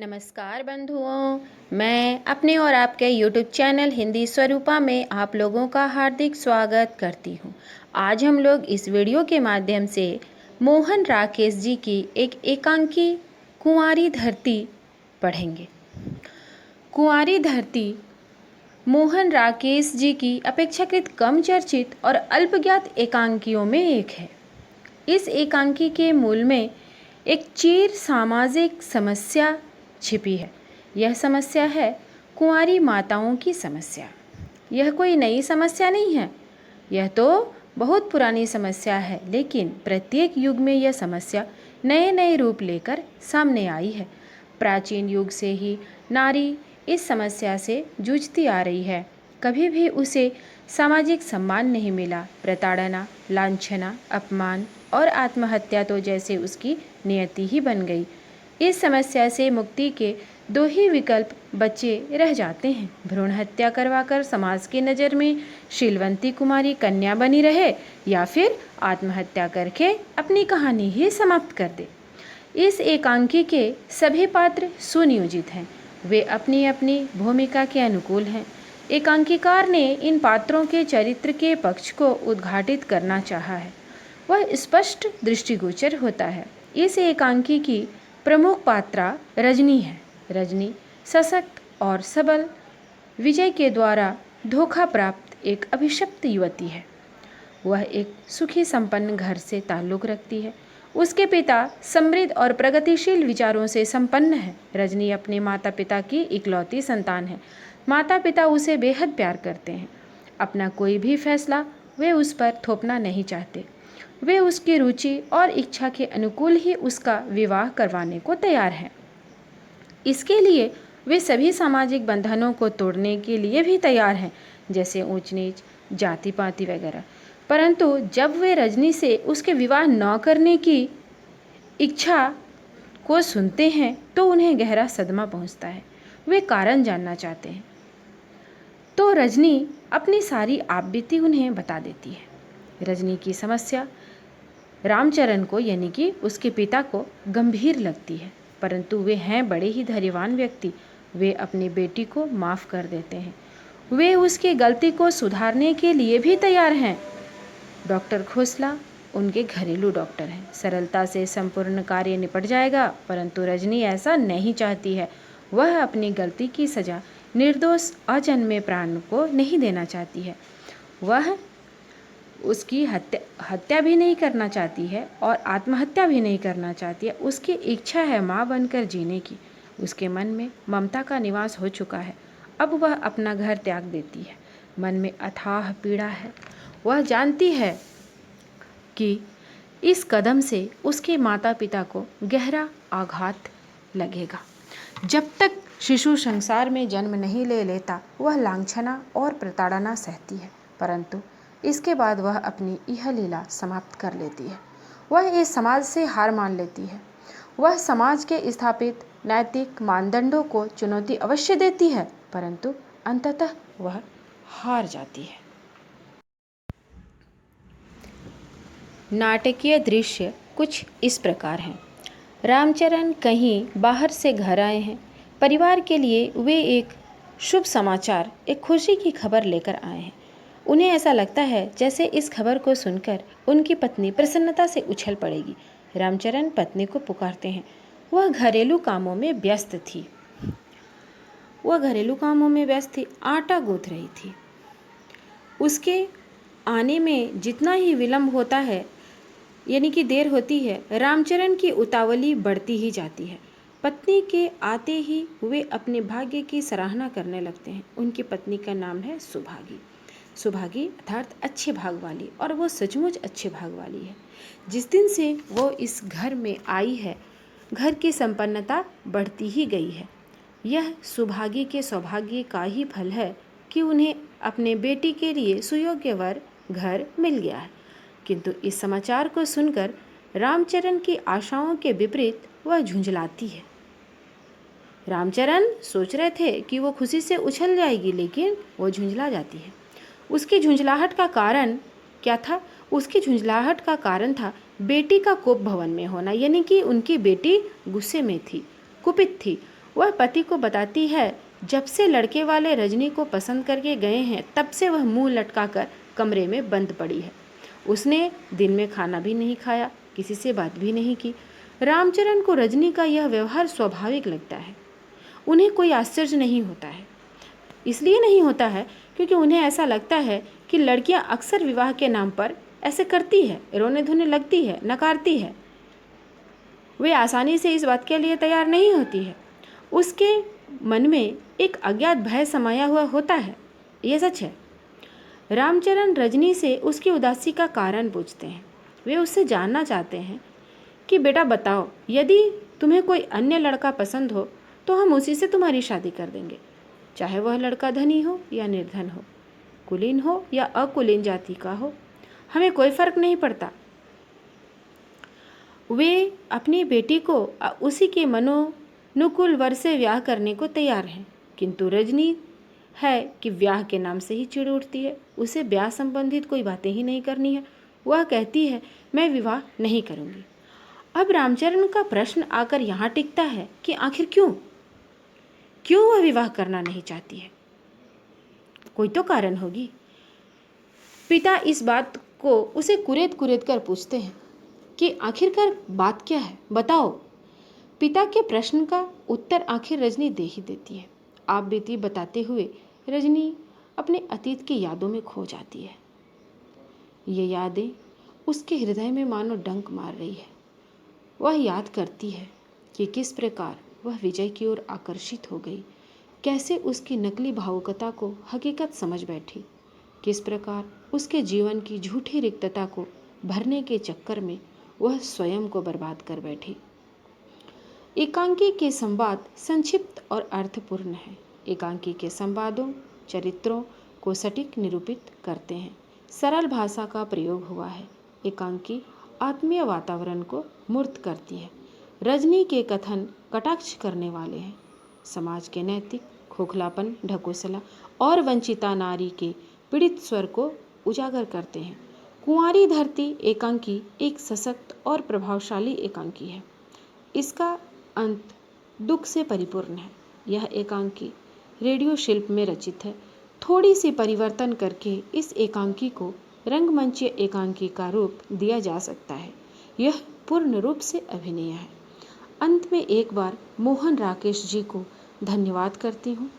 नमस्कार बंधुओं, मैं अपने और आपके YouTube चैनल हिंदी स्वरूपा में आप लोगों का हार्दिक स्वागत करती हूँ। आज हम लोग इस वीडियो के माध्यम से मोहन राकेश जी की एक एकांकी कुंवारी धरती पढ़ेंगे। कुंवारी धरती मोहन राकेश जी की अपेक्षाकृत कम चर्चित और अल्पज्ञात एकांकियों में एक है। इस एकांकी के मूल में एक चीर सामाजिक समस्या छिपी है। यह समस्या है कुंवारी माताओं की समस्या। यह कोई नई समस्या नहीं है, यह तो बहुत पुरानी समस्या है, लेकिन प्रत्येक युग में यह समस्या नए नए रूप लेकर सामने आई है। प्राचीन युग से ही नारी इस समस्या से जूझती आ रही है। कभी भी उसे सामाजिक सम्मान नहीं मिला। प्रताड़ना, लांछना, अपमान और आत्महत्या तो जैसे उसकी नियति ही बन गई। इस समस्या से मुक्ति के दो ही विकल्प बचे रह जाते हैं: भ्रूण हत्या करवाकर समाज की नज़र में शीलवंती कुमारी कन्या बनी रहे, या फिर आत्महत्या करके अपनी कहानी ही समाप्त कर दे। इस एकांकी के सभी पात्र सुनियोजित हैं। वे अपनी अपनी भूमिका के अनुकूल हैं। एकांकीकार ने इन पात्रों के चरित्र के पक्ष को उद्घाटित करना चाहा है। वह स्पष्ट दृष्टिगोचर होता है। इस एकांकी की प्रमुख पात्रा रजनी है। रजनी सशक्त और सबल, विजय के द्वारा धोखा प्राप्त एक अभिशप्त युवती है। वह एक सुखी संपन्न घर से ताल्लुक़ रखती है। उसके पिता समृद्ध और प्रगतिशील विचारों से संपन्न है। रजनी अपने माता पिता की इकलौती संतान है। माता पिता उसे बेहद प्यार करते हैं। अपना कोई भी फैसला वे उस पर थोपना नहीं चाहते। वे उसकी रुचि और इच्छा के अनुकूल ही उसका विवाह करवाने को तैयार हैं। इसके लिए वे सभी सामाजिक बंधनों को तोड़ने के लिए भी तैयार हैं, जैसे ऊंच नीच, जाति पाति वगैरह। परंतु जब वे रजनी से उसके विवाह न करने की इच्छा को सुनते हैं तो उन्हें गहरा सदमा पहुंचता है। वे कारण जानना चाहते हैं, तो रजनी अपनी सारी आपबीती उन्हें बता देती है। रजनी की समस्या रामचरण को, यानी कि उसके पिता को, गंभीर लगती है, परंतु वे हैं बड़े ही धैर्यवान व्यक्ति। वे अपनी बेटी को माफ़ कर देते हैं। वे उसकी गलती को सुधारने के लिए भी तैयार हैं। डॉक्टर खोसला उनके घरेलू डॉक्टर हैं। सरलता से संपूर्ण कार्य निपट जाएगा, परंतु रजनी ऐसा नहीं चाहती है। वह अपनी गलती की सज़ा निर्दोष अजन्मे प्राण को नहीं देना चाहती है। वह उसकी हत्या भी नहीं करना चाहती है और आत्महत्या भी नहीं करना चाहती है। उसकी इच्छा है माँ बनकर जीने की। उसके मन में ममता का निवास हो चुका है। अब वह अपना घर त्याग देती है। मन में अथाह पीड़ा है। वह जानती है कि इस कदम से उसके माता पिता को गहरा आघात लगेगा। जब तक शिशु संसार में जन्म नहीं ले लेता, वह लांछना और प्रताड़ना सहती है, परंतु इसके बाद वह अपनी यह लीला समाप्त कर लेती है। वह इस समाज से हार मान लेती है। वह समाज के स्थापित नैतिक मानदंडों को चुनौती अवश्य देती है, परंतु अंततः वह हार जाती है। नाटकीय दृश्य कुछ इस प्रकार हैं। रामचरण कहीं बाहर से घर आए हैं। परिवार के लिए वे एक शुभ समाचार, एक खुशी की खबर लेकर आए हैं। उन्हें ऐसा लगता है जैसे इस खबर को सुनकर उनकी पत्नी प्रसन्नता से उछल पड़ेगी। रामचरण पत्नी को पुकारते हैं। वह घरेलू कामों में व्यस्त थी। आटा गूंथ रही थी। उसके आने में जितना ही विलंब होता है, यानी कि देर होती है, रामचरण की उतावली बढ़ती ही जाती है। पत्नी के आते ही वे अपने भाग्य की सराहना करने लगते हैं। उनकी पत्नी का नाम है सुभागी। सुभागी अर्थात अच्छे भाग वाली, और वो सचमुच अच्छे भाग वाली है। जिस दिन से वो इस घर में आई है, घर की संपन्नता बढ़ती ही गई है। यह सुभागी के सौभाग्य का ही फल है कि उन्हें अपने बेटी के लिए सुयोग्य वर घर मिल गया है। किंतु इस समाचार को सुनकर रामचरण की आशाओं के विपरीत वह झुंझलाती है। रामचरण सोच रहे थे कि वो खुशी से उछल जाएगी, लेकिन वो झुंझला जाती है। उसकी झुंझलाहट का कारण क्या था? उसकी झुंझलाहट का कारण था बेटी का कोप भवन में होना, यानी कि उनकी बेटी गुस्से में थी, कुपित थी। वह पति को बताती है जब से लड़के वाले रजनी को पसंद करके गए हैं तब से वह मुंह लटकाकर कमरे में बंद पड़ी है। उसने दिन में खाना भी नहीं खाया, किसी से बात भी नहीं की। रामचरण को रजनी का यह व्यवहार स्वाभाविक लगता है। उन्हें कोई आश्चर्य नहीं होता है। इसलिए नहीं होता है क्योंकि उन्हें ऐसा लगता है कि लड़कियां अक्सर विवाह के नाम पर ऐसे करती है, रोने धोने लगती है, नकारती है। वे आसानी से इस बात के लिए तैयार नहीं होती है। उसके मन में एक अज्ञात भय समाया हुआ होता है, यह सच है। रामचरण रजनी से उसकी उदासी का कारण पूछते हैं। वे उससे जानना चाहते हैं कि बेटा बताओ, यदि तुम्हें कोई अन्य लड़का पसंद हो तो हम उसी से तुम्हारी शादी कर देंगे, चाहे वह लड़का धनी हो या निर्धन हो, कुलीन हो या अकुलीन जाति का हो, हमें कोई फर्क नहीं पड़ता। वे अपनी बेटी को उसी के मनोनुकूल वर से ब्याह करने को तैयार हैं, किंतु रजनी है कि ब्याह के नाम से ही चिढ़ उठती है। उसे ब्याह संबंधित कोई बातें ही नहीं करनी है। वह कहती है मैं विवाह नहीं करूँगी। अब रामचरण का प्रश्न आकर यहाँ टिकता है कि आखिर क्यों वह विवाह करना नहीं चाहती है। कोई तो कारण होगी। पिता इस बात को उसे कुरेद कुरेद कर पूछते हैं कि आखिरकार बात क्या है, बताओ। पिता के प्रश्न का उत्तर आखिर रजनी दे ही देती है। आप बीती बताते हुए रजनी अपने अतीत की यादों में खो जाती है। ये यादें उसके हृदय में मानो डंक मार रही है। वह याद करती है कि किस प्रकार वह विजय की ओर आकर्षित हो गई, कैसे उसकी नकली भावुकता को हकीकत समझ बैठी, किस प्रकार उसके जीवन की झूठी रिक्तता को भरने के चक्कर में वह स्वयं को बर्बाद कर बैठी। एकांकी के संवाद संक्षिप्त और अर्थपूर्ण है। एकांकी के संवादों चरित्रों को सटीक निरूपित करते हैं। सरल भाषा का प्रयोग हुआ है। एकांकी आत्मीय वातावरण को मूर्त करती है। रजनी के कथन कटाक्ष करने वाले हैं। समाज के नैतिक खोखलापन, ढकोसला और वंचिता नारी के पीड़ित स्वर को उजागर करते हैं। कुंवारी धरती एकांकी एक सशक्त और प्रभावशाली एकांकी है। इसका अंत दुख से परिपूर्ण है। यह एकांकी रेडियो शिल्प में रचित है। थोड़ी सी परिवर्तन करके इस एकांकी को रंगमंचीय एकांकी का रूप दिया जा सकता है। यह पूर्ण रूप से अभिनय है। अंत में एक बार मोहन राकेश जी को धन्यवाद करती हूँ।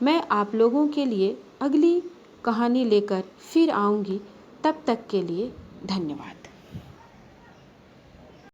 मैं आप लोगों के लिए अगली कहानी लेकर फिर आऊँगी। तब तक के लिए धन्यवाद।